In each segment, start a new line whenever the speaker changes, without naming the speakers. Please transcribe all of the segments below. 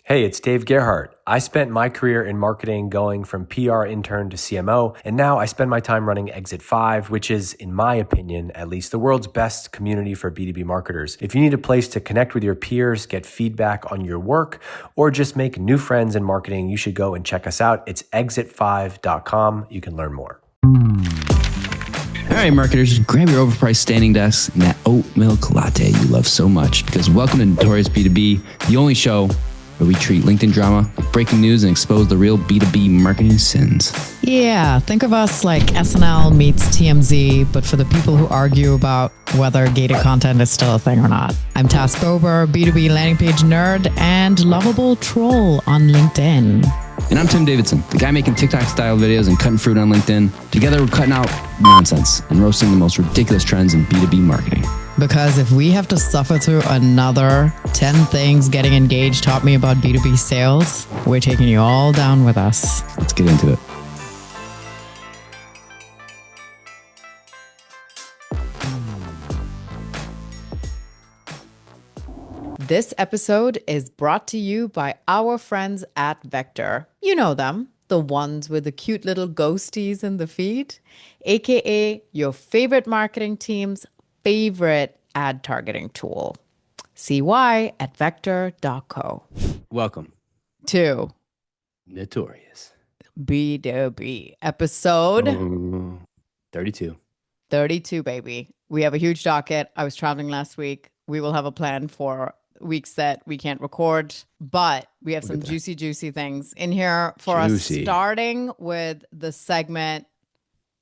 Hey, it's Dave Gerhardt. I spent my career in marketing going from PR intern to CMO, and now I spend my time running Exit 5, which is, in my opinion, at least the world's best community for B2B marketers. If you need a place to connect with your peers, get feedback on your work, or just make new friends in marketing, you should go and check us out. It's exit5.com. You can learn more.
All right, marketers, grab your overpriced standing desk and that oat milk latte you love so much, because welcome to Notorious B2B, the only show where we treat LinkedIn drama like breaking news and expose the real B2B marketing sins.
Yeah, think of us like SNL meets TMZ, but for the people who argue about whether gated content is still a thing or not. I'm Task Bober, B2B landing page nerd and lovable troll on LinkedIn.
And I'm Tim Davidson, the guy making TikTok-style videos and cutting fruit on LinkedIn. Together, we're cutting out nonsense and roasting the most ridiculous trends in B2B marketing.
Because if we have to suffer through another 10 things getting engaged taught me about B2B sales, we're taking you all down with us.
Let's get into it.
This episode is brought to you by our friends at Vector. You know them, the ones with the cute little ghosties in the feed, aka your favorite marketing team's favorite ad targeting tool. See why at vector.co.
Welcome
to
Notorious
B2B episode
32.
32, baby. We have a huge docket. I was traveling last week. We will have a plan for weeks that we can't record, but we have some juicy things in here for us, starting with the segment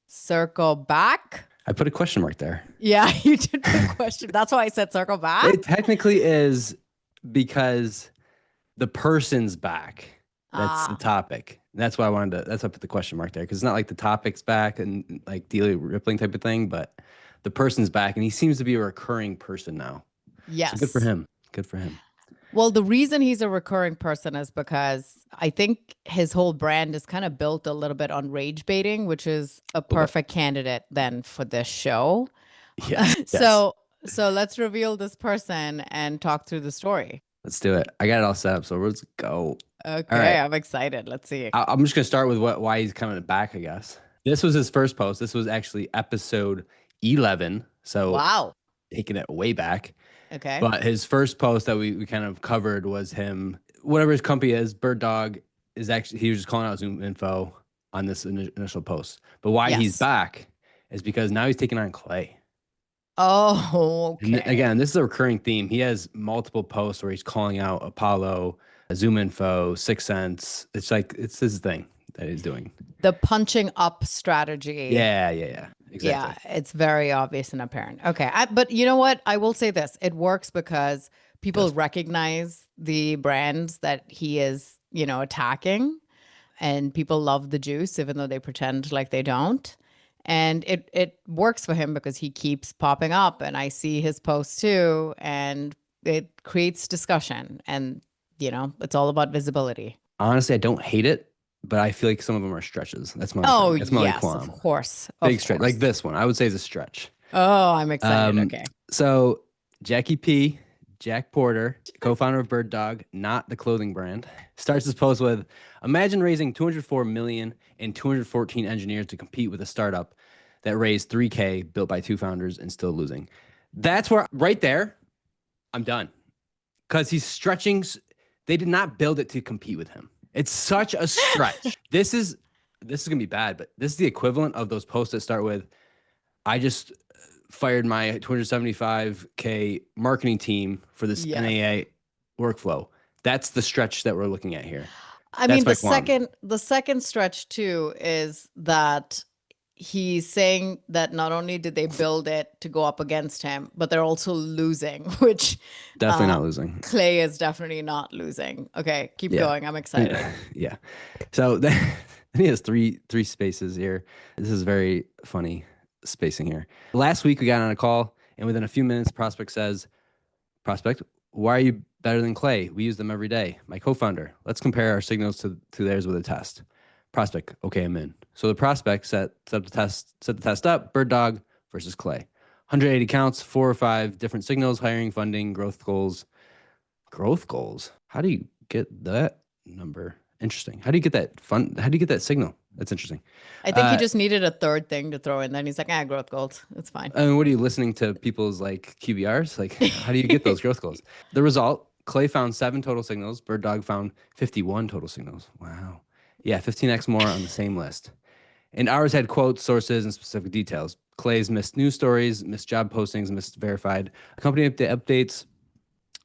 Circle Back.
I put a question mark there.
Yeah, you did put a question. That's why I said circle back.
It technically is because the person's back. That's the topic. That's why that's why I put the question mark there, because it's not like the topic's back and like daily rippling type of thing, but the person's back, and he seems to be a recurring person now.
Yes.
So good for him. Good for him.
Well, the reason he's a recurring person is because I think his whole brand is kind of built a little bit on rage baiting, which is a perfect candidate then for this show.
Yeah.
So let's reveal this person and talk through the story.
Let's do it. I got it all set up, so let's go.
Okay,
right.
I'm excited. Let's see.
I'm just going to start with why he's coming back, I guess. This was his first post. This was actually episode 11. So
wow,
taking it way back.
Okay.
But his first post that we kind of covered was him, whatever his company is, BirdDog, is actually, he was just calling out ZoomInfo on this initial post. But why he's back is because now he's taking on Clay.
Oh, okay.
And again, this is a recurring theme. He has multiple posts where he's calling out Apollo, ZoomInfo, 6 Sense. It's like, it's his thing that he's doing.
The punching up strategy.
Yeah. Exactly.
Yeah, it's very obvious and apparent. Okay, but you know what? I will say this. It works because people recognize the brands that he is, attacking, and people love the juice, even though they pretend like they don't. And it works for him because he keeps popping up, and I see his posts too, and it creates discussion, and, it's all about visibility.
Honestly, I don't hate it, but I feel like some of them are stretches. That's my
yes, of course.
Big stretch. Like this one, I would say is a stretch.
Oh, I'm excited. Okay.
So Jackie P, Jack Porter, co-founder of BirdDog, not the clothing brand, starts this post with, imagine raising $204 million and 214 engineers to compete with a startup that raised $3K built by 2 founders and still losing. That's where, right there, I'm done. Because he's stretching. They did not build it to compete with him. It's such a stretch. This is gonna be bad, but this is the equivalent of those posts that start with, I just fired my 275K marketing team for this NAA workflow. That's the stretch that we're looking at here.
I mean, the second stretch too is that he's saying that not only did they build it to go up against him, but they're also losing, which
definitely not losing.
Clay is definitely not losing. Okay, keep going. I'm excited.
Yeah. So he has three spaces here. This is very funny spacing here. Last week we got on a call, and within a few minutes, prospect says, "Prospect, why are you better than Clay? We use them every day. My co-founder. Let's compare our signals to theirs with a test." Prospect, okay, I'm in. So the prospect set the test up, BirdDog versus Clay. 180 counts, 4 or 5 different signals, hiring, funding, growth goals. How do you get that number. Interesting. How do you get that How do you get that signal? That's interesting.
I think he just needed a third thing to throw in. Then he's like, growth goals. It's fine.
I mean, what are you listening to people's like QBRs? Like, how do you get those growth goals? The result, Clay found 7 total signals. BirdDog found 51 total signals. Wow. Yeah, 15x more on the same list. And ours had quotes, sources, and specific details. Clay's missed news stories, missed job postings, missed verified company updates.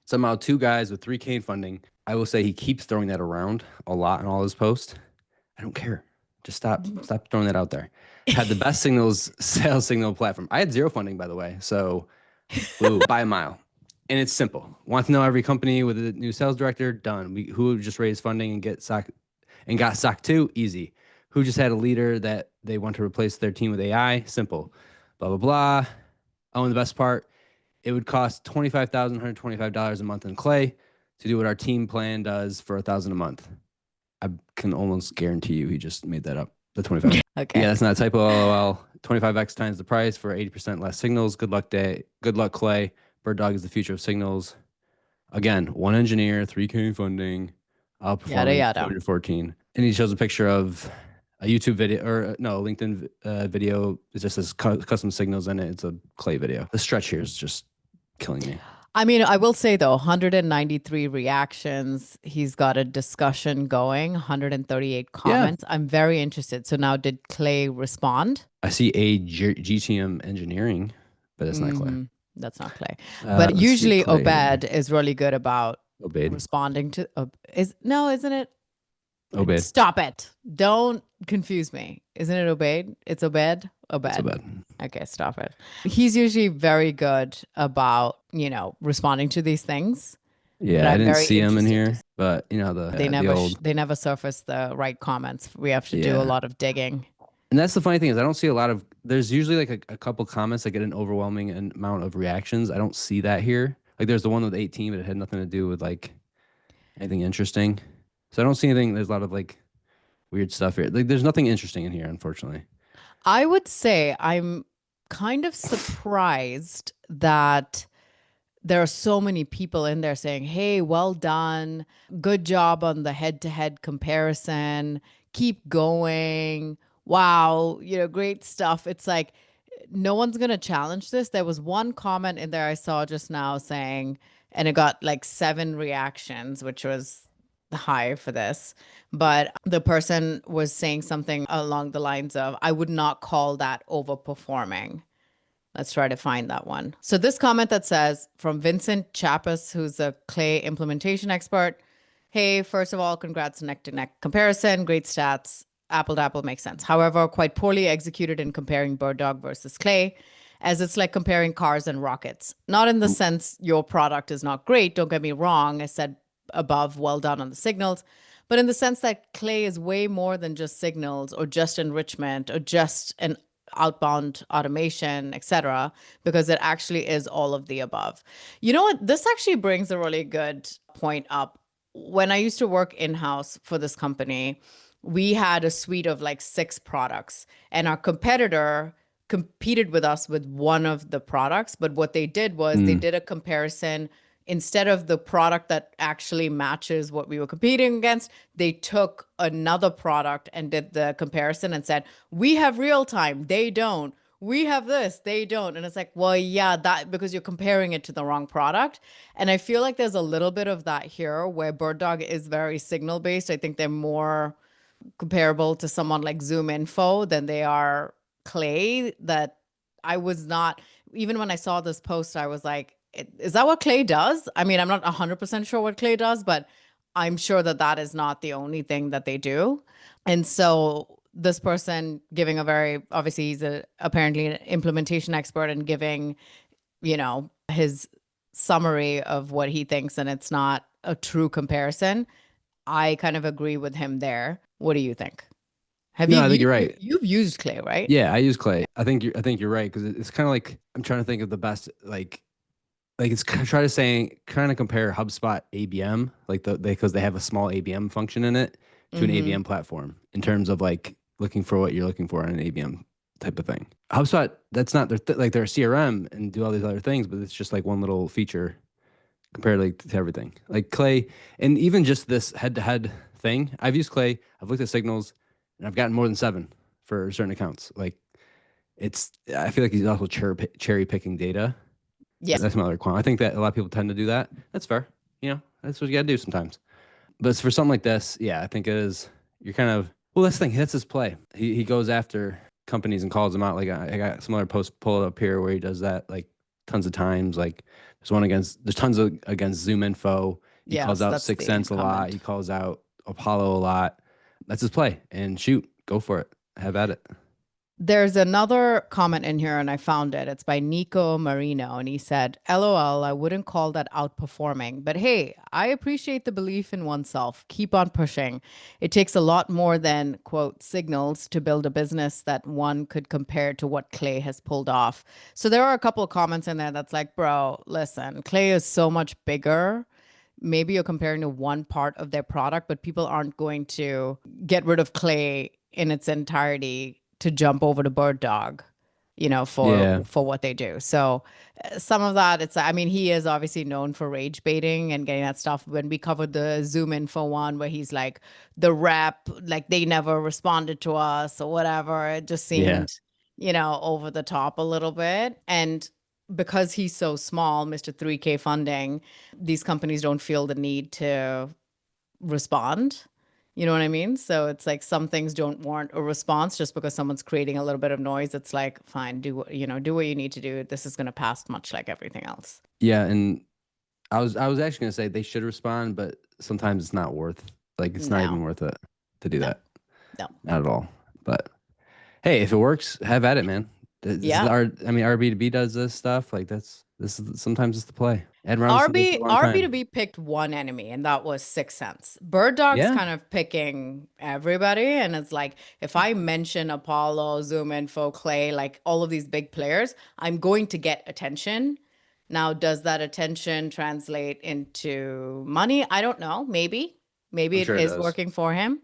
Somehow 2 guys with 3K in funding. I will say he keeps throwing that around a lot in all his posts. I don't care. Just stop throwing that out there. Had the best sales signal platform. I had 0 funding, by the way. So by a mile. And it's simple. Want to know every company with a new sales director? Done. Who just raised funding and got SOC 2? Easy. Who just had a leader that they want to replace their team with AI? Simple. Blah, blah, blah. Oh, and the best part, it would cost $25,125 a month in Clay to do what our team plan does for $1,000 a month. I can almost guarantee you he just made that up. The 25.
Okay.
Yeah, that's not a typo. LOL. 25x times the price for 80% less signals. Good luck, Clay. BirdDog is the future of signals. Again, 1 engineer, 3K funding, outperforming
Yada, yada.
214. And he shows a picture of a YouTube video, or no, a LinkedIn video. It just says custom signals in it. It's a Clay video. The stretch here is just killing me.
I mean, I will say though, 193 reactions. He's got a discussion going, 138 comments. Yeah. I'm very interested. So now did Clay respond?
I see a GTM engineering, but it's not Clay.
That's not Clay. But usually Obed is really good about responding to, isn't it?
Obed.
Stop it. Don't confuse me. Isn't it Obed? It's Obed? Obed.
It's Obed.
Okay, stop it. He's usually very good about, responding to these things.
Yeah, I didn't see him in here, but
they never surface the right comments. We have to do a lot of digging.
And that's the funny thing is I don't see a lot of, there's usually like a couple comments that get an overwhelming amount of reactions. I don't see that here. Like there's the one with 18, but it had nothing to do with like anything interesting. So I don't see anything. There's a lot of like weird stuff here. Like there's nothing interesting in here, unfortunately.
I would say I'm kind of surprised that there are so many people in there saying, hey, well done. Good job on the head-to-head comparison. Keep going. Wow, great stuff. It's like no one's going to challenge this. There was one comment in there I saw just now saying, and it got like 7 reactions, which was high for this, but the person was saying something along the lines of, I would not call that overperforming. Let's try to find that one. So this comment that says from Vincent Chapas, who's a Clay implementation expert. Hey, first of all, congrats neck to neck comparison. Great stats. Apple to apple makes sense. However, quite poorly executed in comparing BirdDog versus Clay, as it's like comparing cars and rockets. Not in the sense your product is not great. Don't get me wrong. I said above, well done on the signals, but in the sense that Clay is way more than just signals or just enrichment or just an outbound automation, etc., because it actually is all of the above. You know what? This actually brings a really good point up. When I used to work in-house for this company, we had a suite of like 6 products, and our competitor competed with us with one of the products. But what they did was they did a comparison. Instead of the product that actually matches what we were competing against, they took another product and did the comparison and said, we have real time, they don't. We have this, they don't. And it's like, well, yeah, that because you're comparing it to the wrong product. And I feel like there's a little bit of that here where BirdDog is very signal based. I think they're more comparable to someone like ZoomInfo than they are Clay. That I was not, even when I saw this post, I was like, is that what Clay does? I mean, I'm not 100% sure what Clay does, but I'm sure that that is not the only thing that they do. And so this person giving obviously he's apparently an implementation expert and giving, his summary of what he thinks, and it's not a true comparison. I kind of agree with him there. What do you think?
I think you're right.
You've used Clay, right?
Yeah, I use Clay. I think you're right, because it's kind of like I'm trying to think of the best like it's trying to compare HubSpot ABM because they have a small ABM function in it to an ABM platform in terms of like looking for what you're looking for in an ABM type of thing. HubSpot, that's not they're a CRM and do all these other things, but it's just like one little feature compared like to everything. Like Clay, and even just this head-to-head thing, I've used Clay, I've looked at signals, and I've gotten more than 7 for certain accounts. Like I feel like he's also cherry picking data.
Yeah.
That's my other qualm. I think that a lot of people tend to do that. That's fair. You know, that's what you got to do sometimes. But for something like this, yeah, I think it is. You're kind of that's the thing. That's his play. He goes after companies and calls them out. Like I got some other posts pulled up here where he does that like tons of times. Like there's tons of against ZoomInfo. He calls
Yes,
out
that's
6
the
Sense a lot.
comment.
He calls out Apollo a lot. That's his play. And shoot, go for it. Have at it.
There's another comment in here, and I found it. It's by Nico Marino, and he said, LOL, I wouldn't call that outperforming, but hey, I appreciate the belief in oneself. Keep on pushing. It takes a lot more than, quote, signals to build a business that one could compare to what Clay has pulled off. So there are a couple of comments in there that's like, bro, listen, Clay is so much bigger. Maybe you're comparing to one part of their product, but people aren't going to get rid of Clay in its entirety to jump over to BirdDog, for what they do. So some of that, I mean, he is obviously known for rage baiting and getting that stuff. When we covered the ZoomInfo one where he's like, the rep, like they never responded to us or whatever, it just seemed, over the top a little bit. And because he's so small, Mr. 3K funding, these companies don't feel the need to respond. You know what I mean? So it's like some things don't warrant a response just because someone's creating a little bit of noise. It's like, fine, do what you need to do. This is going to pass much like everything else.
Yeah, and I was actually gonna say they should respond, but sometimes it's not worth it's not even worth it to do that.
No.
Not at all. But hey, if it works, have at it, man. Our B2B does this stuff. Like this is sometimes it's the play. Ed
our B2B picked one enemy, and that was 6 Sense. BirdDog's kind of picking everybody, and it's like if I mention Apollo, ZoomInfo, Clay, like all of these big players, I'm going to get attention. Now, does that attention translate into money? I don't know. Maybe it is working for him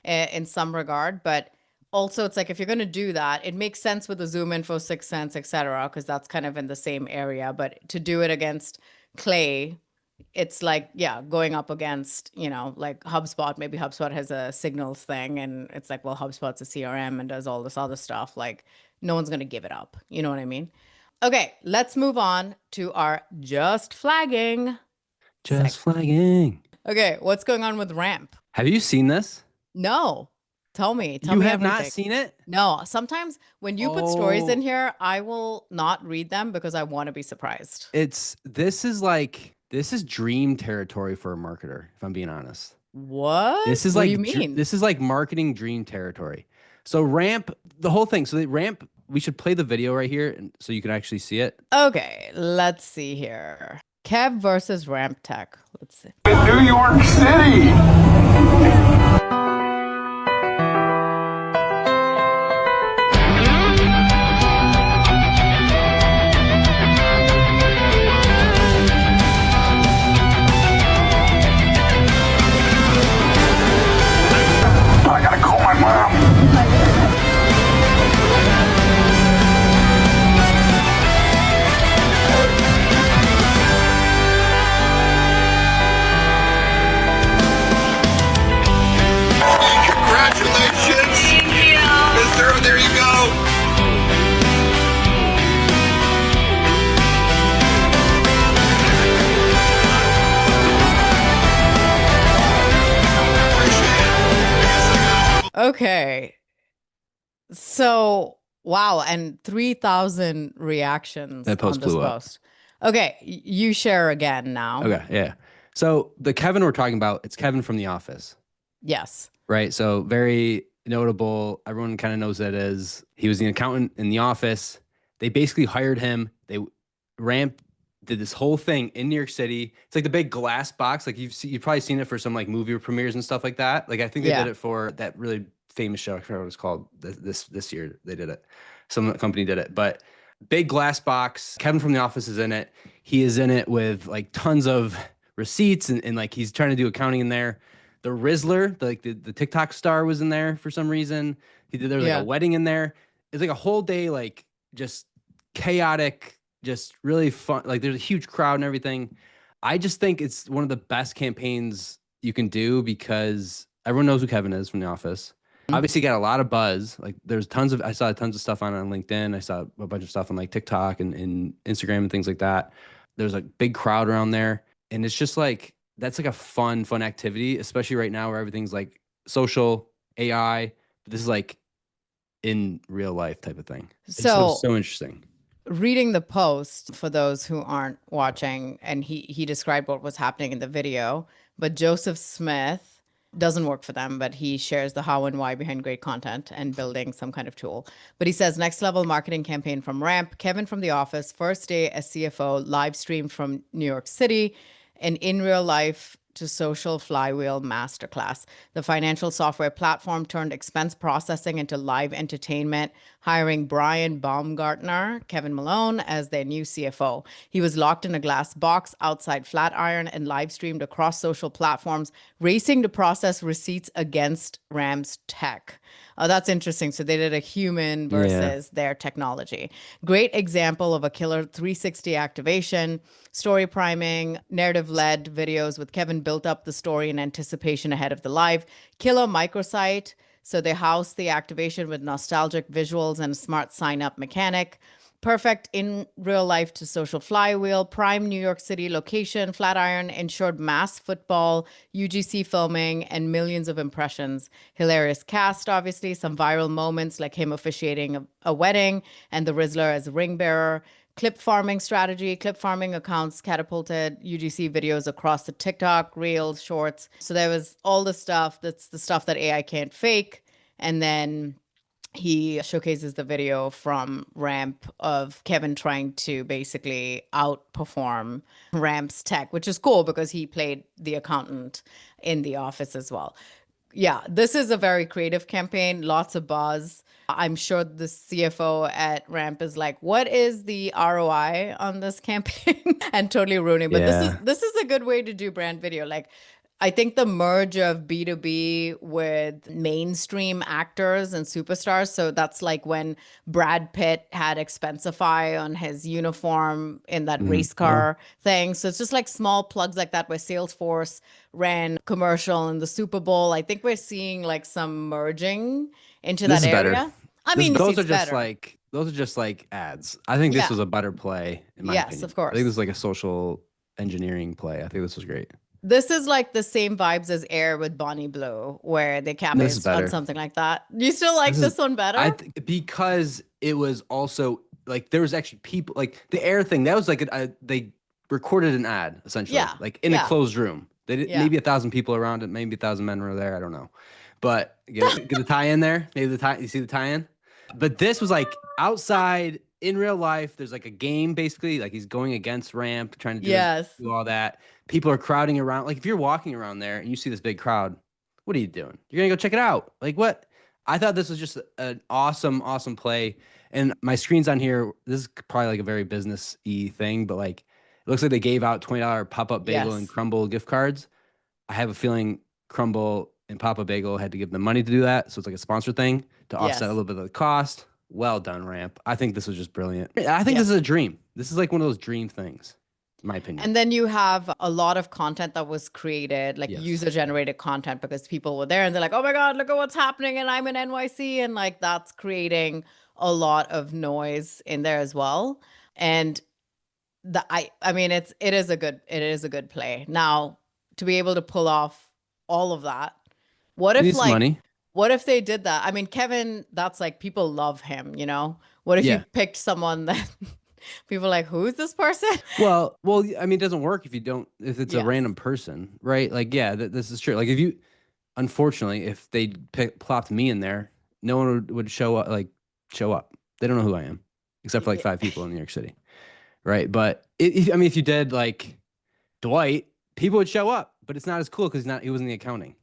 in some regard, but also it's like if you're going to do that, it makes sense with the ZoomInfo, 6 Sense, etc., because that's kind of in the same area. But to do it against Clay, it's like, going up against, like HubSpot. Maybe HubSpot has a signals thing, and it's like, well, HubSpot's a CRM and does all this other stuff. Like, no one's going to give it up. You know what I mean? Okay, let's move on to our just flagging.
Flagging.
Okay, what's going on with Ramp?
Have you seen this?
No. Tell me.
You have
everything.
not seen it?
No. Sometimes when you put stories in here, I will not read them because I want to be surprised.
This is dream territory for a marketer, if I'm being honest.
What?
This is
what do you mean?
This is like marketing dream territory. So Ramp, the whole thing. So the Ramp, we should play the video right here so you can actually see it.
Okay, let's see here. Kev versus Ramp Tech. Let's see.
In New York City. I gotta call my mom. Congratulations. Thank you. Mister, there you go.
Okay. So, wow, and 3,000 reactions
That post
on this
blew up.
post. Okay, you share again now.
Okay, yeah. So the Kevin we're talking about, it's Kevin from The Office.
Yes.
Right. So very notable. Everyone kind of knows that as he was the accountant in The Office. They basically hired him. Ramp did this whole thing in New York City. It's like the big glass box. Like you've probably seen it for some like movie premieres and stuff like that. Like I think they did it for that really famous show. I forgot what it was called. This year they did it. Some company did it, but big glass box. Kevin from The Office is in it. He is in it with like tons of receipts and like he's trying to do accounting in there. The Rizzler, the TikTok star, was in there for some reason. There was like a wedding in there. It's like a whole day, like just chaotic, just really fun. Like there's a huge crowd and everything. I just think it's one of the best campaigns you can do because everyone knows who Kevin is from The Office. Obviously, got a lot of buzz. Like, I saw tons of stuff on LinkedIn. I saw a bunch of stuff on like TikTok and Instagram and things like that. There's a big crowd around there, and it's just like that's like a fun activity, especially right now where everything's like social AI. This is like in real life type of thing. It just looks so interesting.
Reading the post for those who aren't watching, and he described what was happening in the video, but Joseph Smith doesn't work for them, but he shares the how and why behind great content and building some kind of tool. But he says, next level marketing campaign from Ramp, Kevin from The Office, first day as CFO, live stream from New York City, and in real life to social flywheel masterclass. The financial software platform turned expense processing into live entertainment, hiring Brian Baumgartner, Kevin Malone, as their new CFO. He was locked in a glass box outside Flatiron and live streamed across social platforms, racing to process receipts against Ram's tech. That's interesting. So they did a human versus their technology. Great example of a killer 360 activation, story priming, narrative-led videos with Kevin built up the story in anticipation ahead of the live. Killer microsite. So they house the activation with nostalgic visuals and a smart sign-up mechanic. Perfect in real life to social flywheel, prime New York City location, Flatiron ensured mass football, UGC filming, and millions of impressions. Hilarious cast, obviously, some viral moments like him officiating a wedding and the Rizzler as ring bearer. Clip farming strategy, clip farming accounts catapulted UGC videos across the TikTok, Reels, Shorts. So there was all the stuff, that's the stuff that AI can't fake. And then he showcases the video from Ramp of Kevin trying to basically outperform Ramp's tech, which is cool because he played the accountant in The Office as well. Yeah, this is a very creative campaign, lots of buzz. I'm sure the CFO at Ramp is like, what is the ROI on this campaign? And totally ruining. But this is a good way to do brand video. Like, I think the merge of B2B with mainstream actors and superstars. So that's like when Brad Pitt had Expensify on his uniform in that race car thing. So it's just like small plugs like that where Salesforce ran commercial in the Super Bowl. I think we're seeing like some merging into that area.
Better.
I mean,
those are just like ads. I think this was a better play in my opinion.
Yes, of course.
I think this is like a social engineering play. I think this was great.
This is like the same vibes as Air with Bonnie Blue, where they capitalized on something like that. You still like this one better?
Because it was also like there was actually people like the Air thing. That was like they recorded an ad essentially, like in a closed room. They did maybe 1,000 people around it, maybe 1,000 men were there. I don't know, but get the tie in there. Maybe you see the tie in. But this was like outside in real life. There's like a game basically, like he's going against Ramp, trying to do all that. People are crowding around. Like if you're walking around there and you see this big crowd, what are you doing? You're going to go check it out. Like what? I thought this was just an awesome play. And my screen's on here. This is probably like a very business-y thing, but like it looks like they gave out $20 pop-up bagel and Crumble gift cards. I have a feeling Crumble and Papa Bagel had to give them money to do that. So it's like a sponsor thing to offset a little bit of the cost. Well done, Ramp. I think this was just brilliant. I think this is a dream. This is like one of those dream things. My opinion.
And then you have a lot of content that was created, like user-generated content, because people were there and they're like, oh my God, look at what's happening and I'm in NYC. And like that's creating a lot of noise in there as well. And I mean, it is a good play. Now, to be able to pull off all of that, what if they did that? I mean, Kevin, that's like people love him, you know? What if you picked someone that people are like, who is this person?
Well, I mean, it doesn't work if it's a random person, right? Like, this is true. Like unfortunately, if they plopped me in there, no one would show up. They don't know who I am, except for like 5 people in New York City, right? But if you did like Dwight, people would show up, but it's not as cool because he wasn't the accounting.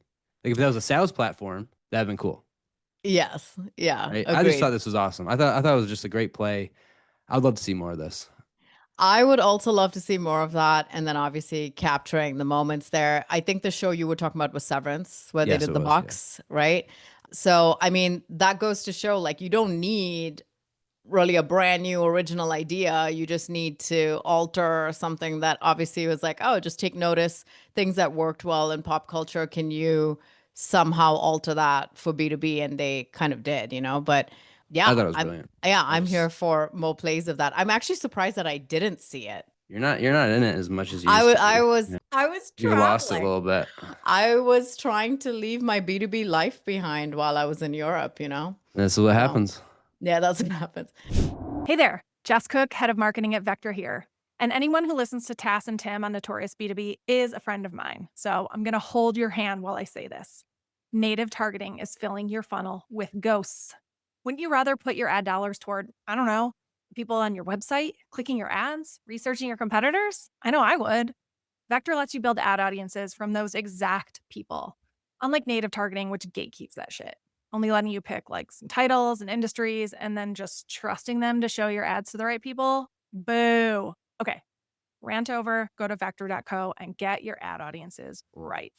Like if that was a sales platform, that'd been cool.
Yes. Yeah.
Right? I just thought this was awesome. I thought it was just a great play. I'd love to see more of this.
I would also love to see more of that. And then obviously capturing the moments there. I think the show you were talking about was Severance, where they did the box, right? So, I mean, that goes to show like you don't need really a brand new original idea. You just need to alter something that obviously was like, oh, just take notice, things that worked well in pop culture. Can you somehow alter that for B2B? And they kind of did, but
I
yeah,
thought it was brilliant.
I'm here for more plays of that. I'm actually surprised that I didn't see it.
You're not in it as much as you used to be.
I was
You lost it a little bit.
I was trying to leave my B2B life behind while I was in Europe,
That's what happens.
Yeah, that's what happens.
Hey there, Jess Cook, head of marketing at Vector here. And anyone who listens to Tass and Tim on Notorious B2B is a friend of mine. So I'm going to hold your hand while I say this. Native targeting is filling your funnel with ghosts. Wouldn't you rather put your ad dollars toward, I don't know, people on your website, clicking your ads, researching your competitors? I know I would. Vector lets you build ad audiences from those exact people. Unlike native targeting, which gatekeeps that shit. Only letting you pick like some titles and industries and then just trusting them to show your ads to the right people. Boo. Okay. Rant over, go to vector.co and get your ad audiences right.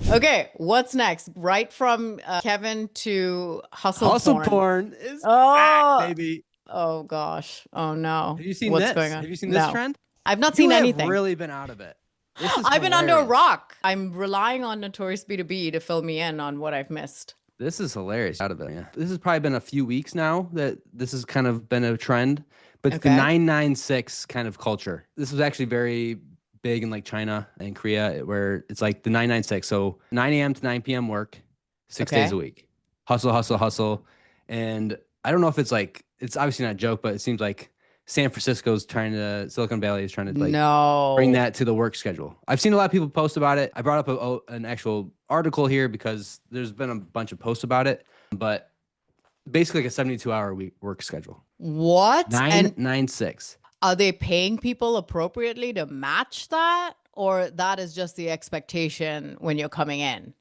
Okay, what's next? Right from Kevin to hustle
porn is
back,
baby.
Oh gosh. Oh no.
Have you seen
What's
this?
going on?
Have you seen this trend?
I've not seen anything.
You've really been out of it.
I've been under a rock. I'm relying on Notorious B2B to fill me in on what I've missed.
This is hilarious. Out of it. Yeah. This has probably been a few weeks now that this has kind of been a trend, but it's the 996 kind of culture. This was actually very big in like China and Korea, where it's like the 996. So 9 a.m. to 9 p.m. work, 6 days a week. Hustle, hustle, hustle. And I don't know if it's like, it's obviously not a joke, but it seems like Silicon Valley is trying to like bring that to the work schedule. I've seen a lot of people post about it. I brought up an actual article here because there's been a bunch of posts about it, but basically like a 72-hour week work schedule.
What?
996.
Are they paying people appropriately to match that? Or that is just the expectation when you're coming in?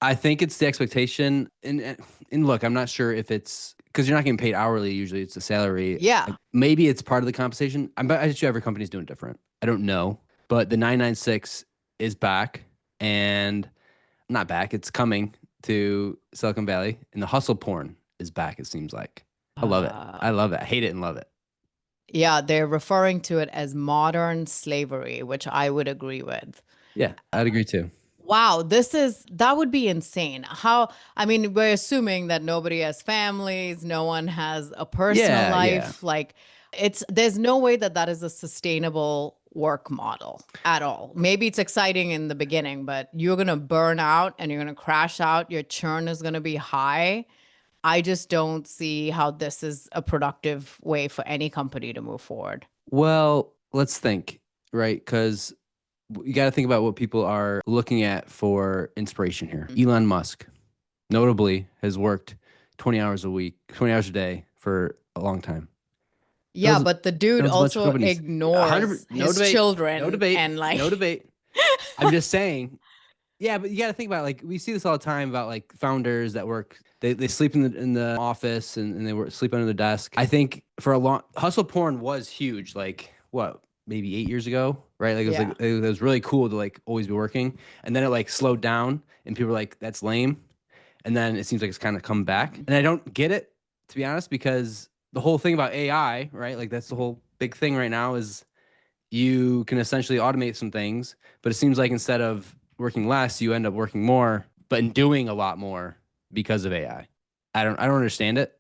I think it's the expectation. And look, I'm not sure if it's because you're not getting paid hourly. Usually it's a salary.
Yeah.
Like, maybe it's part of the compensation. I bet you every company's doing it different. I don't know. But the 996 is back and not back. It's coming to Silicon Valley. And the hustle porn is back, it seems like. I love it. I love it. I hate it and love it.
Yeah, they're referring to it as modern slavery, which I would agree with.
Yeah, I'd agree too.
Wow, that would be insane. We're assuming that nobody has families, no one has a personal life.
Yeah.
Like there's no way that is a sustainable work model at all. Maybe it's exciting in the beginning, but you're going to burn out and you're going to crash out. Your churn is going to be high. I just don't see how this is a productive way for any company to move forward.
Well, let's think, right? Because you got to think about what people are looking at for inspiration here. Elon Musk, notably, has worked 20 hours a day for a long time.
Yeah, but the dude also ignores his children.
No debate.
And
no debate. I'm just saying. Yeah, but you got to think about, like, we see this all the time about like founders that work. They sleep in the office and they sleep under the desk. I think for a long hustle porn was huge. Like what? Maybe 8 years ago, right? Like it was really cool to like always be working, and then it like slowed down, and people were like, "That's lame," and then it seems like it's kind of come back, and I don't get it, to be honest, because the whole thing about AI, right? Like that's the whole big thing right now is you can essentially automate some things, but it seems like instead of working less, you end up working more, but in doing a lot more because of AI. I don't understand it,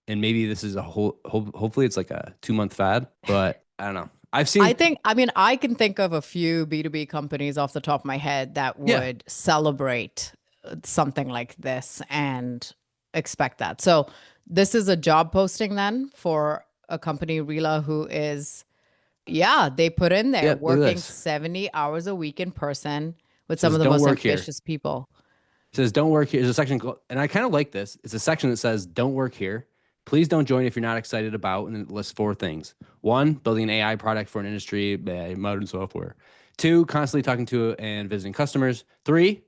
and maybe this is hopefully it's like a 2-month fad, but I don't know. I
can think of a few B2B companies off the top of my head that would celebrate something like this and expect that. So this is a job posting then for a company, Rila, who is, they put in there working 70 hours a week in person with some of the most ambitious people.
It says, don't work here. There's a section, and I kind of like this. It's a section that says, don't work here. Please don't join if you're not excited about, and it lists 4 things. 1, building an AI product for an industry, modern software. 2, constantly talking to and visiting customers. 3,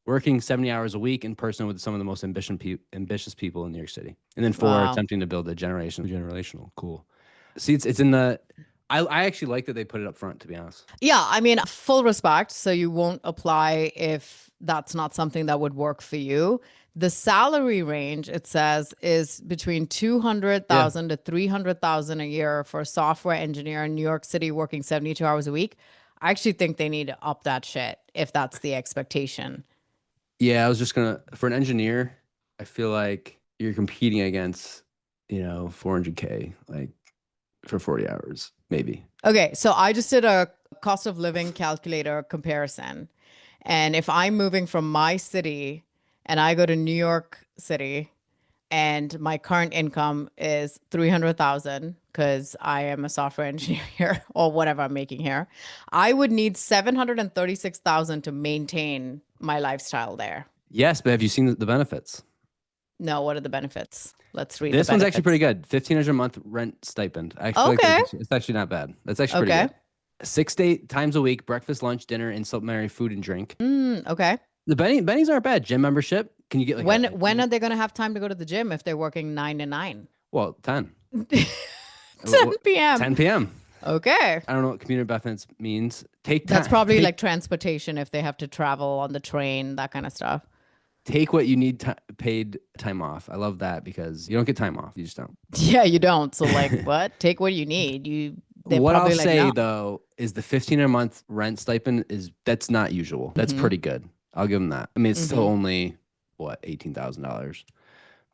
working 70 hours a week in person with some of the most ambitious people in New York City. And then 4, attempting to build a generational. Cool. See, it's in the I actually like that they put it up front, to be honest.
Yeah, I mean, full respect. So you won't apply if that's not something that would work for you. The salary range, it says, is between 200,000 to 300,000 a year for a software engineer in New York City working 72 hours a week. I actually think they need to up that shit if that's the expectation.
Yeah, I was just gonna, for an engineer, I feel like you're competing against, 400K, like for 40 hours, maybe.
Okay, so I just did a cost of living calculator comparison. And if I'm moving from my city and I go to New York City and my current income is 300,000 because I am a software engineer here or whatever I'm making here, I would need 736,000 to maintain my lifestyle there.
Yes, but have you seen the benefits?
No, what are the benefits? Let's read
This
the
one's
benefits.
actually pretty good. 1,500 a month rent stipend. I feel like it's actually not bad. That's actually pretty
Okay.
good. 6 times a week, breakfast, lunch, dinner, and supplementary food and drink.
Okay.
The Bennies aren't bad. Gym membership. Can you get like
When are they going to have time to go to the gym if they're working 9 to 9?
Well, 10.
10 p.m.
10 p.m.
Okay.
I don't know what commuter benefits means.
That's probably like transportation if they have to travel on the train, that kind of stuff.
Take what you need paid time off. I love that because you don't get time off. You just don't.
Yeah, you don't. So like, what? Take what you need.
What I'll
like,
say
no.
though is the 1,500 a month rent stipend that's not usual. That's pretty good. I'll give them that. I mean, it's still only what, $18,000,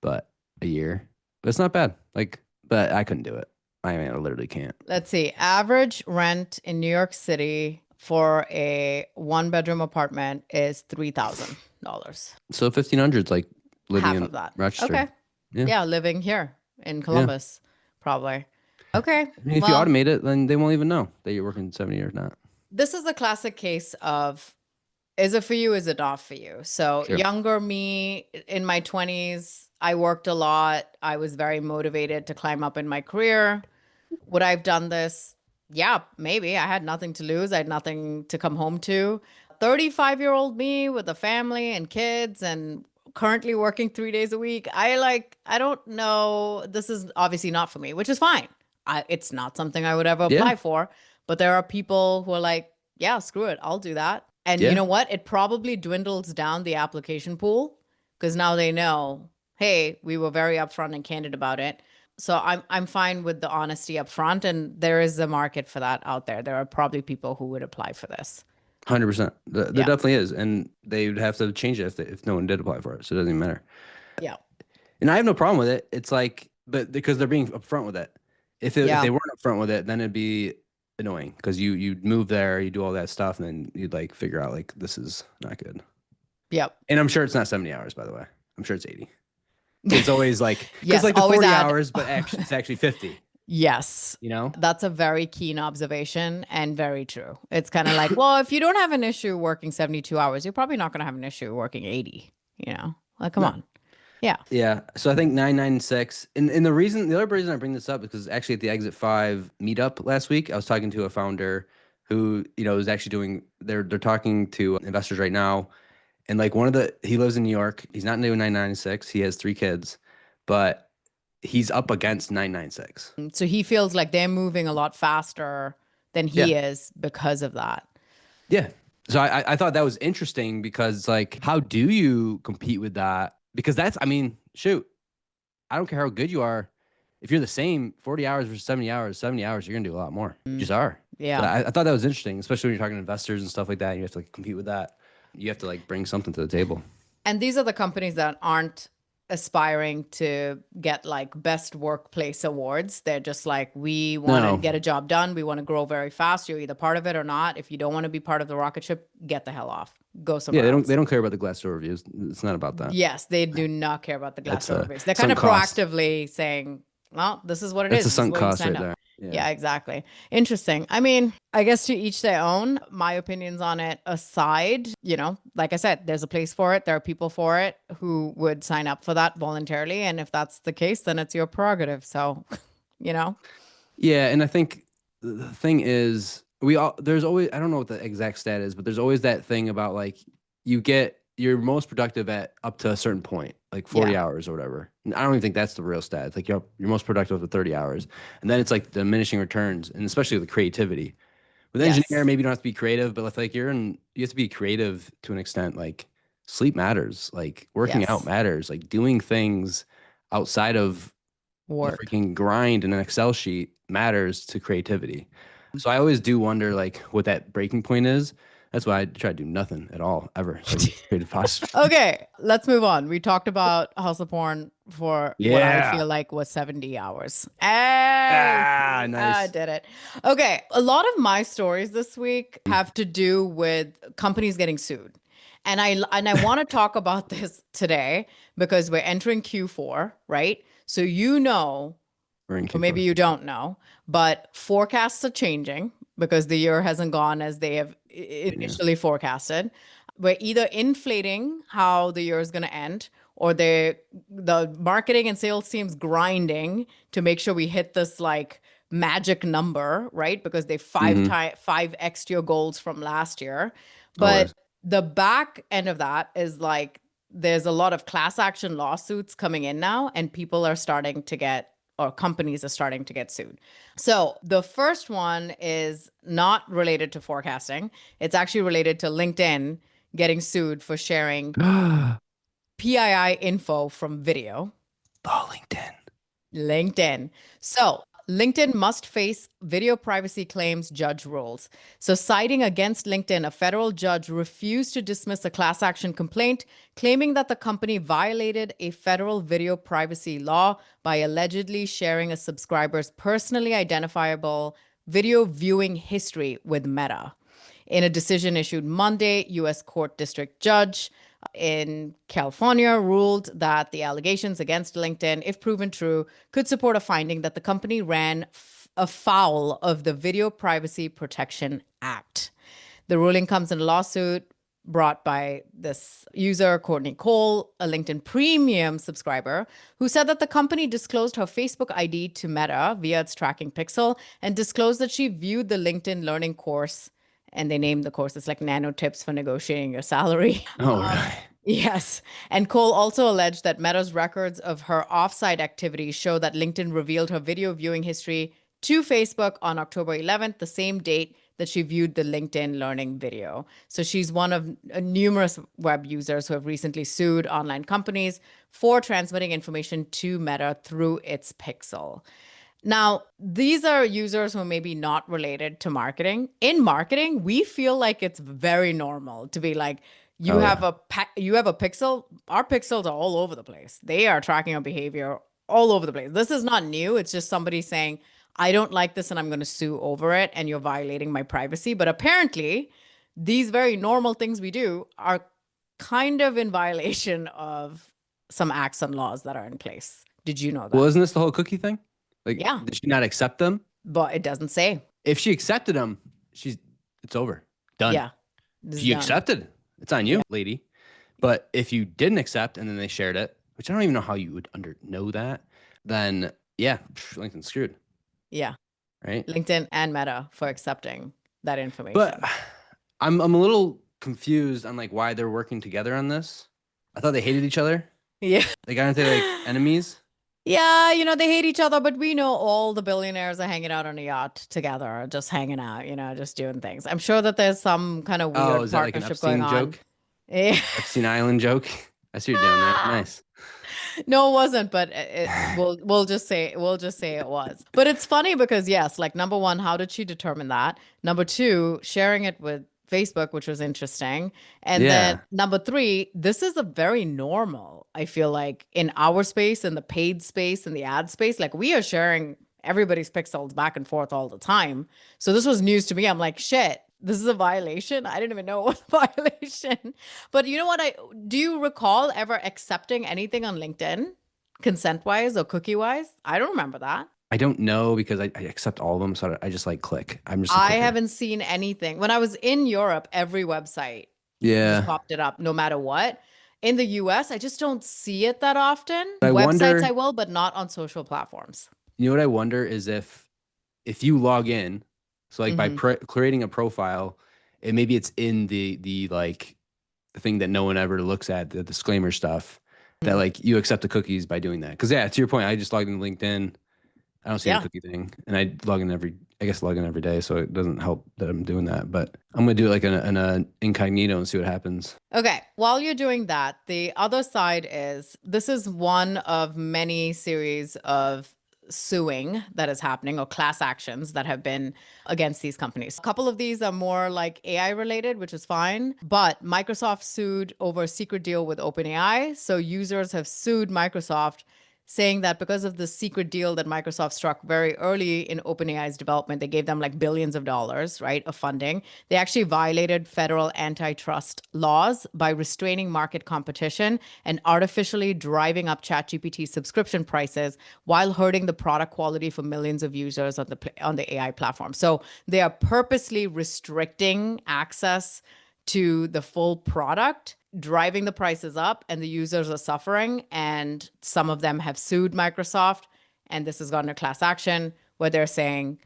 but a year. But it's not bad. But I couldn't do it. I mean, I literally can't.
Let's see. Average rent in New York City for a 1-bedroom apartment is $3,000.
So 1,500 is like living
Half
in
of that.
Rochester.
Okay.
Yeah.
Yeah, living here in Columbus, probably. Okay.
I mean, if you automate it, then they won't even know that you're working 70 or not.
This is a classic case of, is it for you? Is it not for you? So younger me in my 20s, I worked a lot. I was very motivated to climb up in my career. Would I have done this? Yeah, maybe. I had nothing to lose. I had nothing to come home to. 35-year-old me with a family and kids and currently working 3 days a week. I don't know. This is obviously not for me, which is fine. It's not something I would ever apply for. But there are people who are like, yeah, screw it. I'll do that. And you know what? It probably dwindles down the application pool because now they know, hey, we were very upfront and candid about it. So I'm fine with the honesty up front, and there is a market for that out there. There are probably people who would apply for this.
100%. There definitely is, and they would have to change it if no one did apply for it. So it doesn't even matter.
Yeah.
And I have no problem with it. It's like, but because they're being upfront with it. If they weren't upfront with it, then it'd be annoying because you'd move there, you do all that stuff, and then you'd like figure out like this is not good.
Yep.
And I'm sure it's not 70 hours, by the way. I'm sure it's 80. It's always like,
yes,
like the 40 hours, but it's actually 50.
Yes. That's a very keen observation and very true. It's kind of like, well, if you don't have an issue working 72 hours, you're probably not going to have an issue working 80, Like, come on. Yeah.
Yeah. So I think 996. And the other reason I bring this up is because actually at the Exit 5 meetup last week, I was talking to a founder who, is actually they're talking to investors right now. And like he lives in New York. He's not doing 996. He has 3 kids, but he's up against 996.
So he feels like they're moving a lot faster than he is because of that. Yeah.
So I thought that was interesting because like, how do you compete with that? Because shoot, I don't care how good you are. If you're the same 40 hours versus 70 hours, you're going to do a lot more. You just are.
Yeah.
So I thought that was interesting, especially when you're talking to investors and stuff like that. You have to like compete with that. You have to like bring something to the table.
And these are the companies that aren't aspiring to get like best workplace awards. They're just like, we want to get a job done. We want to grow very fast. You're either part of it or not. If you don't want to be part of the rocket ship, get the hell off. Go somewhere else.
They don't care about the Glassdoor reviews. It's not about that.
Yes, they do not care about the Glassdoor reviews. They're kind of proactively saying, well, this is what it is.
It's a sunk cost right there.
Yeah, exactly. Interesting. I mean, I guess to each their own. My opinions on it aside, like I said, there's a place for it. There are people for it who would sign up for that voluntarily. And if that's the case, then it's your prerogative. So,
Yeah. And I think the thing is, there's always, I don't know what the exact stat is, but there's always that thing about like, you get you're most productive at up to a certain point, like 40 hours or whatever. And I don't even think that's the real stat. It's like you're most productive for 30 hours. And then it's like diminishing returns, and especially with creativity. With engineer, maybe you don't have to be creative, but like you have to be creative to an extent. Like sleep matters, like working out matters, like doing things outside of the
Work.
freaking grind in an Excel sheet matters to creativity. So I always do wonder like what that breaking point is. That's why I try to do nothing at all ever. So I can get creative possible.
Okay, let's move on. We talked about hustle porn for what I feel like was 70 hours.
Ah, nice.
I did it. Okay, a lot of my stories this week have to do with companies getting sued. And I want to talk about this today because we're entering Q4, right? So
We're in
or maybe
Q4.
you don't know, but forecasts are changing because the year hasn't gone as they have initially forecasted. We're either inflating how the year is going to end, or the marketing and sales teams grinding to make sure we hit this like magic number, right? Because they 5x your goals from last year. But
Always.
the back end of that is like there's a lot of class action lawsuits coming in now, and people are starting to get, or companies are starting to get sued. So the first one is not related to forecasting. It's actually related to LinkedIn getting sued for sharing PII info from video.
Oh,
LinkedIn. So LinkedIn must face video privacy claims judge rules. So citing against LinkedIn, a federal judge refused to dismiss a class action complaint, claiming that the company violated a federal video privacy law by allegedly sharing a subscriber's personally identifiable video viewing history with Meta. In a decision issued Monday, U.S. Court District Judge in California ruled that the allegations against LinkedIn, if proven true, could support a finding that the company ran afoul of the Video Privacy Protection Act. The ruling comes in a lawsuit brought by this user, Courtney Cole, a LinkedIn Premium subscriber, who said that the company disclosed her Facebook ID to Meta via its tracking pixel and disclosed that she viewed the LinkedIn Learning course, and they named the course, it's like Nano Tips for Negotiating Your Salary.
Oh, really?
Yes. And Cole also alleged that Meta's records of her offsite activities show that LinkedIn revealed her video viewing history to Facebook on October 11th, the same date that she viewed the LinkedIn Learning video. So she's one of numerous web users who have recently sued online companies for transmitting information to Meta through its pixel. Now, these are users who may be not related to marketing. In marketing, we feel like it's very normal to be like, you have a pixel. Our pixels are all over the place. They are tracking our behavior all over the place. This is not new. It's just somebody saying, I don't like this and I'm going to sue over it and you're violating my privacy. But apparently, these very normal things we do are kind of in violation of some acts and laws that are in place. Did you know that?
Well, isn't this the whole cookie thing? Like,
Yeah.
did she not accept them?
But it doesn't say.
If she accepted them, it's over. Done.
Yeah.
If you accepted, it's on you, lady. But if you didn't accept and then they shared it, which I don't even know how you would know that, then yeah, LinkedIn's screwed.
Yeah.
Right.
LinkedIn and Meta for accepting that information.
But I'm a little confused on like why they're working together on this. I thought they hated each other.
Yeah.
Like, aren't they like enemies?
Yeah, they hate each other, but we know all the billionaires are hanging out on a yacht together, just hanging out, just doing things. I'm sure that there's some kind of weird
Is that like an
partnership
Epstein
going on.
joke?
Yeah.
Epstein Island joke. I see what you're doing there. Nice.
No, it wasn't, but we'll just say it was. But it's funny because yes, like number one, how did she determine that? Number two, sharing it with Facebook, which was interesting. And then number three, this is a very normal, I feel like, in our space, in the paid space, in the ad space, like we are sharing everybody's pixels back and forth all the time. So this was news to me. I'm like, shit, this is a violation. I didn't even know it was a violation. But you know what? Do you recall ever accepting anything on LinkedIn, consent-wise or cookie-wise? I don't remember that.
I don't know because I accept all of them, so I just like click.
I haven't seen anything. When I was in Europe, every website just popped it up, no matter what. In the US, I just don't see it that often. Websites I will, but not on social platforms.
You know what I wonder is if you log in, so like by creating a profile, maybe it's in the like the thing that no one ever looks at, the disclaimer stuff, that like you accept the cookies by doing that. Because yeah, to your point, I just logged in LinkedIn. I don't see
Yeah.
the cookie thing, and I log in every day, so it doesn't help that I'm doing that. But I'm gonna do it like in a incognito and see what happens.
Okay, while you're doing that, the other side is this is one of many series of suing that is happening, or class actions that have been against these companies. A couple of these are more like AI related, which is fine, but Microsoft sued over a secret deal with OpenAI. So users have sued Microsoft, saying that because of the secret deal that Microsoft struck very early in OpenAI's development, they gave them like billions of dollars, right, of funding. They actually violated federal antitrust laws by restraining market competition and artificially driving up ChatGPT subscription prices while hurting the product quality for millions of users on the AI platform. So they are purposely restricting access to the full product, driving the prices up, and the users are suffering. And some of them have sued Microsoft, and this has gone to class action where they're saying,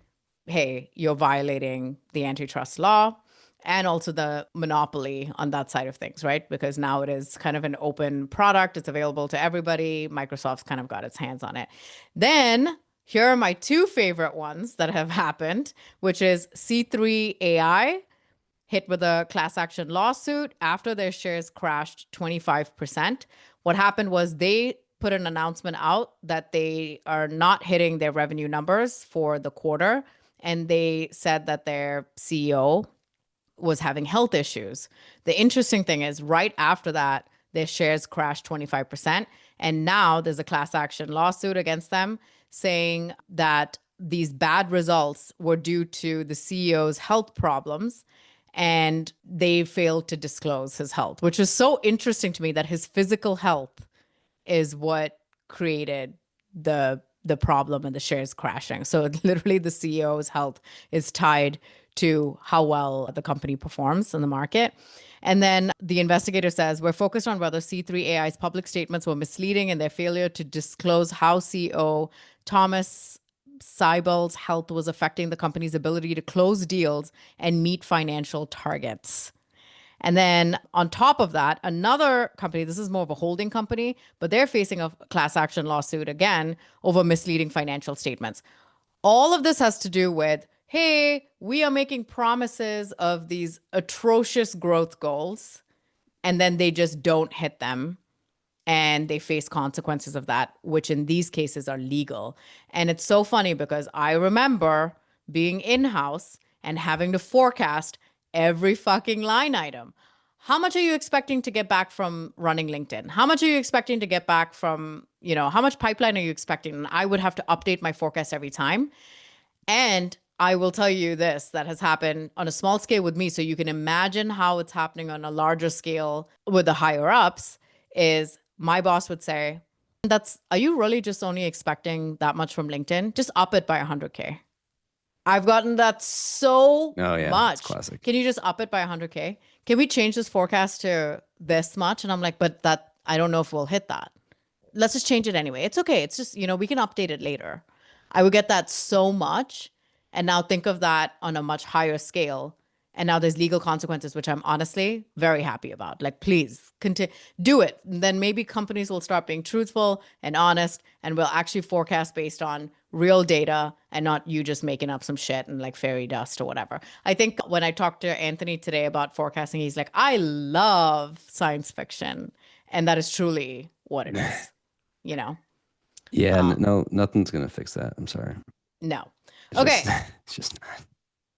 hey, you're violating the antitrust law and also the monopoly on that side of things, right? Because now it is kind of an open product. It's available to everybody. Microsoft's kind of got its hands on it. Then here are my two favorite ones that have happened, which is C3.ai hit with a class action lawsuit after their shares crashed 25%. What happened was they put an announcement out that they are not hitting their revenue numbers for the quarter. And they said that their CEO was having health issues. The interesting thing is, right after that, their shares crashed 25%. And now there's a class action lawsuit against them saying that these bad results were due to the CEO's health problems, and they failed to disclose his health, which is so interesting to me that his physical health is what created the problem and the shares crashing. So literally the CEO's health is tied to how well the company performs in the market. And then the investigator says, we're focused on whether C3.ai's public statements were misleading and their failure to disclose how CEO Thomas Seibel's health was affecting the company's ability to close deals and meet financial targets. And then on top of that, another company, this is more of a holding company, but they're facing a class action lawsuit again over misleading financial statements. All of this has to do with, hey, we are making promises of these atrocious growth goals, and then they just don't hit them. And they face consequences of that, which in these cases are legal. And it's so funny because I remember being in-house and having to forecast every fucking line item. How much are you expecting to get back from running LinkedIn? How much are you expecting to get back from, how much pipeline are you expecting? And I would have to update my forecast every time. And I will tell you this, that has happened on a small scale with me. So you can imagine how it's happening on a larger scale with the higher ups is my boss would say, are you really just only expecting that much from LinkedIn? Just up it by 100K. I've gotten that so much.
Classic.
Can you just up it by 100K? Can we change this forecast to this much? And I'm like, but I don't know if we'll hit that. Let's just change it anyway. It's okay. It's just, we can update it later. I would get that so much. And now think of that on a much higher scale. And now there's legal consequences, which I'm honestly very happy about. Like, please do it. And then maybe companies will start being truthful and honest, and will actually forecast based on real data and not you just making up some shit and like fairy dust or whatever. I think when I talked to Anthony today about forecasting, he's like, I love science fiction. And that is truly what it is,
Yeah, no, nothing's going to fix that. I'm sorry.
No.
It's just not.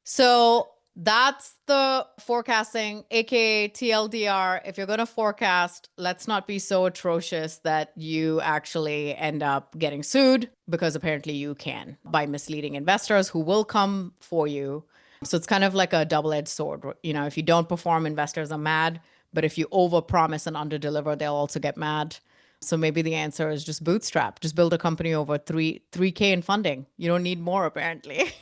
So that's the forecasting, aka TLDR. If you're going to forecast, let's not be so atrocious that you actually end up getting sued, because apparently you can, by misleading investors who will come for you. So it's kind of like a double-edged sword. If you don't perform, investors are mad, but if you overpromise and underdeliver, they'll also get mad. So maybe the answer is just bootstrap. Just build a company over 3K in funding. You don't need more, apparently.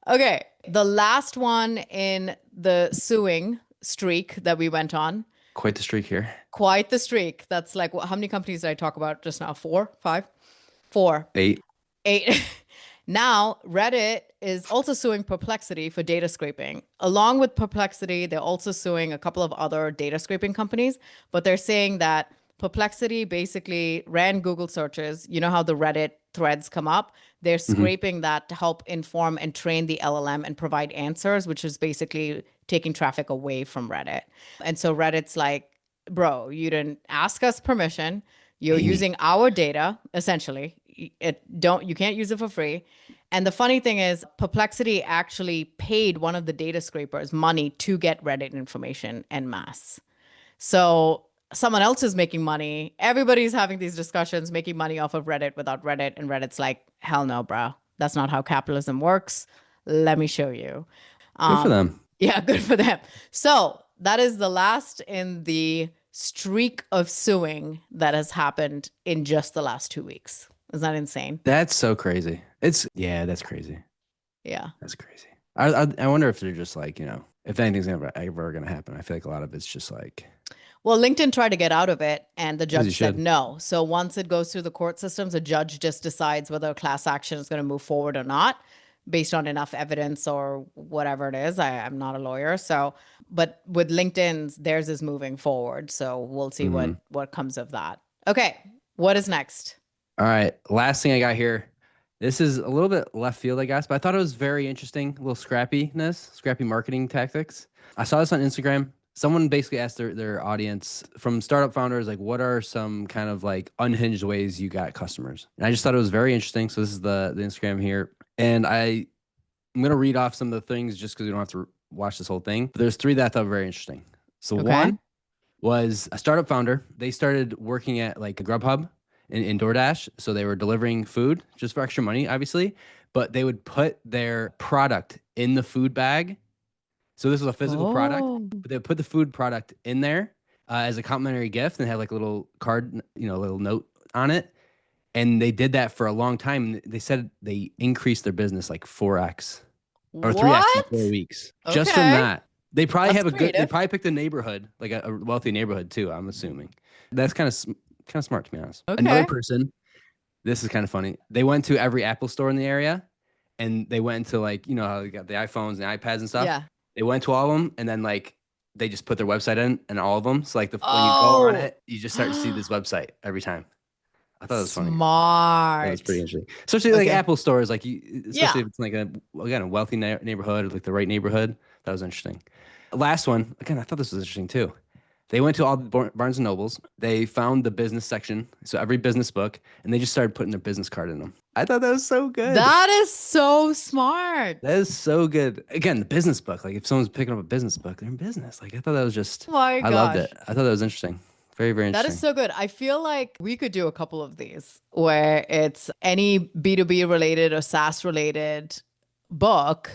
Okay, the last one in the suing streak that we went on.
Quite the streak here.
Quite the streak. That's like, how many companies did I talk about just now? 4, 5? 4.
8.
Now, Reddit is also suing Perplexity for data scraping. Along with Perplexity, they're also suing a couple of other data scraping companies, but they're saying that Perplexity basically ran Google searches. You know how the Reddit threads come up? They're scraping that to help inform and train the LLM and provide answers, which is basically taking traffic away from Reddit. And so Reddit's like, bro, you didn't ask us permission. You're using our data, essentially. You can't use it for free. And the funny thing is, Perplexity actually paid one of the data scrapers money to get Reddit information en masse. So someone else is making money. Everybody's having these discussions, making money off of Reddit without Reddit. And Reddit's like, hell no, bro. That's not how capitalism works. Let me show you.
Good for them.
Yeah, good for them. So that is the last in the streak of suing that has happened in just the last 2 weeks. Is that insane?
That's so crazy. That's crazy.
Yeah.
That's crazy. I wonder if they're just like, if anything's ever going to happen. I feel like a lot of it's just like.
Well, LinkedIn tried to get out of it and the judge said
should.
no. So once it goes through the court systems, a judge just decides whether a class action is going to move forward or not based on enough evidence or whatever it is. I'm not a lawyer. So, but with LinkedIn's, theirs is moving forward. So we'll see what comes of that. Okay. What is next?
All right. Last thing I got here. This is a little bit left field, I guess, but I thought it was very interesting. A little scrappy marketing tactics. I saw this on Instagram. Someone basically asked their audience from startup founders, like, what are some kind of like unhinged ways you got customers? And I just thought it was very interesting. So this is the Instagram here. And I'm going to read off some of the things just because we don't have to watch this whole thing. But there's 3 that I thought were very interesting. So one was a startup founder. They started working at like a Grubhub in DoorDash. So they were delivering food just for extra money, obviously, but they would put their product in the food bag. So this was a physical product, but they would put the food product in there as a complimentary gift and have like a little card, a little note on it. And they did that for a long time. They said they increased their business like 4x or 3x in 4 weeks just from that. They probably they probably picked a neighborhood, like a wealthy neighborhood too, I'm assuming. That's kind of smart, to be honest.
Okay.
Another person, this is kind of funny. They went to every Apple store in the area and they went to like, how they got the iPhones and the iPads and stuff.
Yeah.
They went to all of them and then like they just put their website in and all of them. So like when you go on it, you just start to see this website every time. I thought it was funny.
Smart.
That was pretty interesting. Especially like Apple stores, like especially if it's like a wealthy neighborhood, like the right neighborhood. That was interesting. Last one, again, I thought this was interesting too. They went to all the Barnes and Nobles. They found the business section, so every business book, and they just started putting their business card in them. I thought that was so good.
That is so smart.
That is so good. Again, the business book. Like if someone's picking up a business book, they're in business. Like I thought that was just.
My gosh.
I loved it. I thought that was interesting. Very, very interesting.
That is so good. I feel like we could do a couple of these where it's any B2B related or SaaS related book.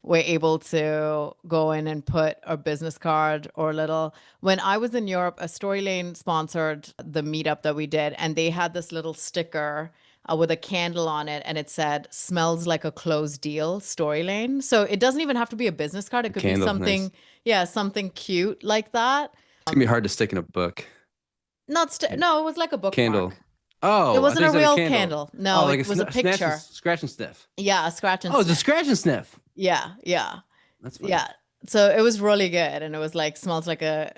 We're able to go in and put a business card or a little. When I was in Europe, a Storylane sponsored the meetup that we did, and they had this little sticker with a candle on it, and it said, "Smells like a closed deal, Storylane." So it doesn't even have to be a business card. It could be something, something cute like that.
It's gonna be hard to stick in a book.
No, it was like a bookmark.
Candle. Oh,
it wasn't a real candle. No,
like
it was a picture.
Scratch and sniff.
Yeah, a scratch and sniff.
Oh, it's a scratch and sniff.
Yeah.
That's funny.
Yeah. So it was really good. And it was like, smells like a,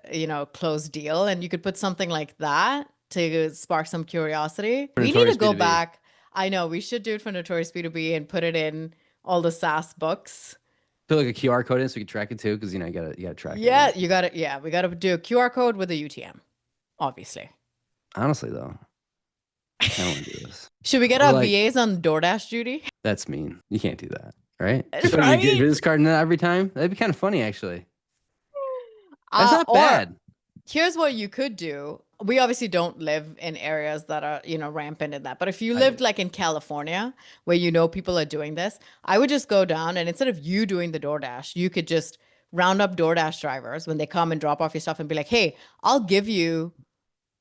closed deal. And you could put something like that to spark some curiosity. We need to go back. I know we should do it for Notorious B2B and put it in all the SaaS books.
Put like a QR code in so we can track it too. Cause you gotta track it.
Yeah, we gotta do a QR code with a UTM, obviously.
Honestly though, I don't want to do this.
Should we get our VAs on DoorDash duty?
That's mean. You can't do that. Right?
Right?
So you get business card in that every time? That'd be kind of funny, actually. That's not bad.
Here's what you could do. We obviously don't live in areas that are, rampant in that. But if you lived like in California, where people are doing this, I would just go down and instead of you doing the DoorDash, you could just round up DoorDash drivers when they come and drop off your stuff and be like, hey, I'll give you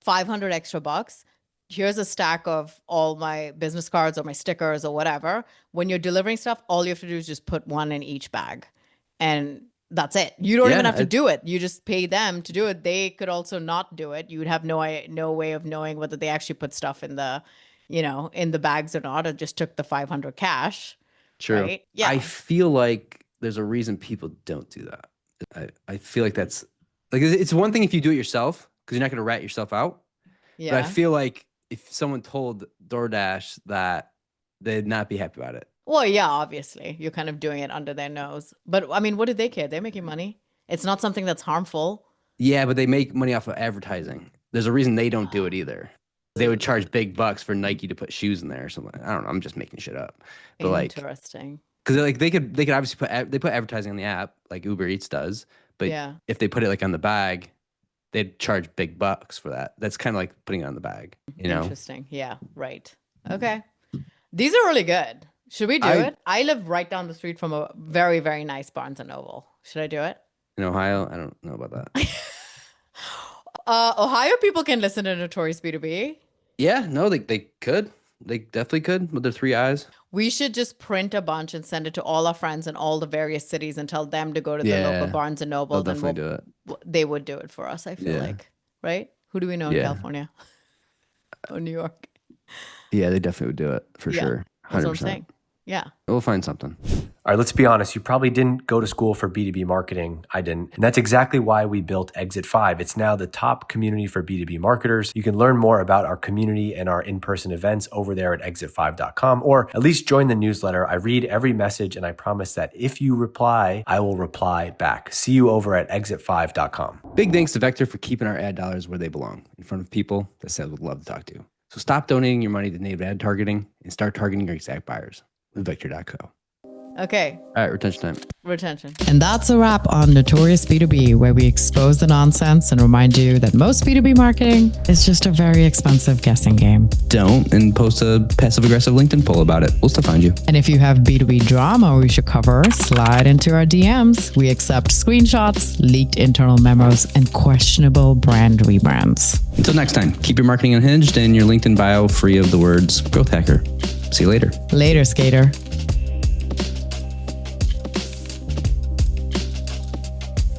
500 extra bucks. Here's a stack of all my business cards or my stickers or whatever. When you're delivering stuff, all you have to do is just put one in each bag. And that's it. You don't even have to do it. You just pay them to do it. They could also not do it. You would have no way of knowing whether they actually put stuff in the in the bags or not, or just took the 500 cash.
True.
Right? Yeah.
I feel like there's a reason people don't do that. I feel like that's like, it's one thing if you do it yourself, because you're not going to rat yourself out.
Yeah.
But I feel like if someone told DoorDash that, they'd not be happy about it.
Well, yeah, obviously. You're kind of doing it under their nose. But I mean, what do they care? They're making money. It's not something that's harmful.
Yeah, but they make money off of advertising. There's a reason they don't do it either. They would charge big bucks for Nike to put shoes in there or something. I don't know. I'm just making shit up. But
Interesting.
because like they could obviously put advertising on the app like Uber Eats does. But if they put it like on the bag, they'd charge big bucks for that. That's kind of like putting it on the bag.
Interesting. Yeah. Right. Okay. These are really good. Should we do it? I live right down the street from a very, very nice Barnes & Noble. Should I do it?
In Ohio? I don't know about that.
Ohio people can listen to Notorious B2B.
Yeah, no, they could. They definitely could with their 3 eyes.
We should just print a bunch and send it to all our friends in all the various cities and tell them to go to the local Barnes & Noble.
They'll definitely do it.
They would do it for us, I feel like. Right? Who do we know in California? Or New York?
Yeah, they definitely would do it for sure. 100%.
That's what I'm saying. Yeah.
We'll find something.
All right, let's be honest. You probably didn't go to school for B2B marketing. I didn't. And that's exactly why we built Exit 5. It's now the top community for B2B marketers. You can learn more about our community and our in-person events over there at exit5.com, or at least join the newsletter. I read every message, and I promise that if you reply, I will reply back. See you over at exit5.com.
Big thanks to Vector for keeping our ad dollars where they belong, in front of people that said would love to talk to. So stop donating your money to native ad targeting and start targeting your exact buyers with Vector.co.
Okay.
All right, retention time.
Retention.
And that's a wrap on Notorious B2B, where we expose the nonsense and remind you that most B2B marketing is just a very expensive guessing game.
Don't, and post a passive-aggressive LinkedIn poll about it. We'll still find you.
And if you have B2B drama we should cover, slide into our DMs. We accept screenshots, leaked internal memos, and questionable brand rebrands.
Until next time, keep your marketing unhinged and your LinkedIn bio free of the words growth hacker. See you later.
Later, skater.